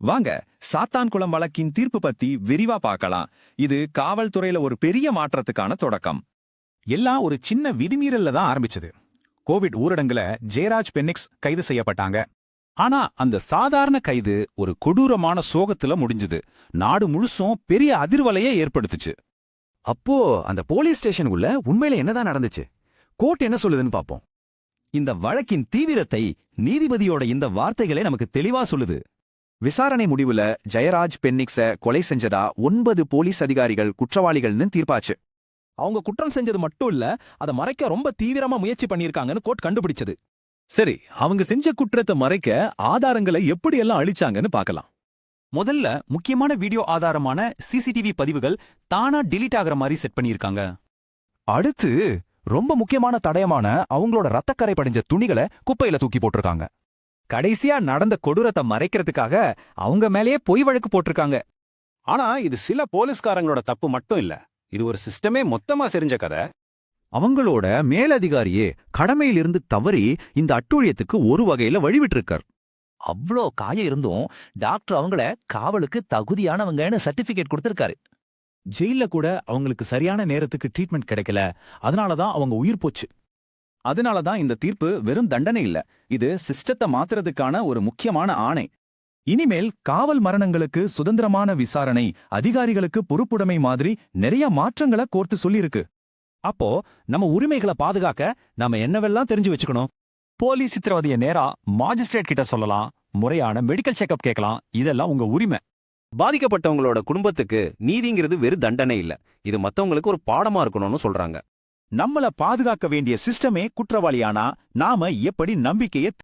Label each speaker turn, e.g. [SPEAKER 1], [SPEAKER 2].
[SPEAKER 1] வாங்க சாத்தான்குளம் வழக்கின் தீர்ப்பு பத்தி விரிவா பார்க்கலாம். இது காவல்துறையில ஒரு பெரிய மாற்றத்துக்கான தொடக்கம்.
[SPEAKER 2] எல்லாம் ஒரு சின்ன விதிமீறல்ல தான் ஆரம்பிச்சது. கோவிட் ஊரடங்குல ஜெயராஜ் பென்னிக்ஸ் கைது செய்யப்பட்டாங்க. ஆனா அந்த சாதாரண கைது ஒரு கொடூரமான சோகத்துல முடிஞ்சது. நாடு முழுசும் பெரிய அதிர்வலையை ஏற்படுத்துச்சு.
[SPEAKER 3] அப்போ அந்த போலீஸ் ஸ்டேஷனுக்குள்ள உண்மையில என்னதான் நடந்துச்சு? கோர்ட் என்ன சொல்லுதுன்னு பாப்போம்.
[SPEAKER 4] இந்த வழக்கின் தீவிரத்தை நீதிபதியோட இந்த வார்த்தைகளே நமக்கு தெளிவா சொல்லுது.
[SPEAKER 1] விசாரணை முடிவுல ஜெயராஜ் பென்னிக்ஸ கொலை செஞ்சதா 9 போலீஸ் அதிகாரிகள் குற்றவாளிகள்னு தீர்ப்பாச்சு.
[SPEAKER 5] அவங்க குற்றம் செஞ்சது மட்டும் இல்ல, அதை மறைக்க ரொம்ப தீவிரமா முயற்சி பண்ணியிருக்காங்கன்னு கோர்ட் கண்டுபிடிச்சது.
[SPEAKER 2] சரி, அவங்க செஞ்ச குற்றத்தை மறைக்க ஆதாரங்களை எப்படியெல்லாம் அழிச்சாங்கன்னு பார்க்கலாம்.
[SPEAKER 3] முதல்ல முக்கியமான வீடியோ ஆதாரமான சிசிடிவி பதிவுகள் தானா டிலீட் ஆகிற மாதிரி செட் பண்ணியிருக்காங்க. அடுத்து ரொம்ப முக்கியமான தடயமான அவங்களோட ரத்தக்கரை படிஞ்ச துணிகளை குப்பையில தூக்கி போட்டிருக்காங்க.
[SPEAKER 4] கடைசியா நடந்த கொடூரத்தை மறைக்கிறதுக்காக அவங்க மேலேயே பொய் வழக்கு போட்டிருக்காங்க.
[SPEAKER 2] ஆனா இது சில போலீஸ்காரங்களோட தப்பு மட்டும் இல்ல, இது ஒரு சிஸ்டமே மொத்தமா செறிஞ்ச கதை.
[SPEAKER 4] அவங்களோட மேலதிகாரியே கடமையிலிருந்து தவறி இந்த அட்டூழியத்துக்கு ஒரு வகையில வழிவிட்டிருக்கார்.
[SPEAKER 6] அவ்ளோ காயம் இருந்தும் டாக்டர் அவங்கள காவலுக்கு தகுதியானவங்கன்னு சர்டிபிகேட் கொடுத்திருக்காரு.
[SPEAKER 3] ஜெயில கூட அவங்களுக்கு சரியான நேரத்துக்கு ட்ரீட்மெண்ட் கிடைக்கல, அதனாலதான் அவங்க உயிர் போச்சு.
[SPEAKER 1] அதனாலதான் இந்த தீர்ப்பு வெறும் தண்டனை இல்ல, இது சிஸ்டத்தை மாத்துறதுக்கான ஒரு முக்கியமான ஆணை. இனிமேல் காவல் மரணங்களுக்கு சுதந்திரமான விசாரணை, அதிகாரிகளுக்கு பொறுப்புடைமை மாதிரி நிறைய மாற்றங்களை கோர்ட்டு சொல்லியிருக்கு.
[SPEAKER 4] அப்போ நம்ம உரிமைகளை பாதுகாக்க நாம என்னவெல்லாம் தெரிஞ்சு வச்சுக்கணும்? போலீஸ் சித்திரவதைய நேரா மாஜிஸ்ட்ரேட் கிட்ட சொல்லலாம், முறையான மெடிக்கல் செக்அப் கேட்கலாம். இதெல்லாம் உங்க உரிமை.
[SPEAKER 7] பாதிக்கப்பட்டவங்களோட குடும்பத்துக்கு நீதிங்கிறது வெறும் தண்டனை இல்ல, இது மத்தவங்களுக்கு ஒரு பாடமா இருக்கணும்னு சொல்றாங்க.
[SPEAKER 2] நம்மள பாதுகாக்க வேண்டிய சிஸ்டமே குற்றவாளியானா நாம எப்படி நம்பிக்கையை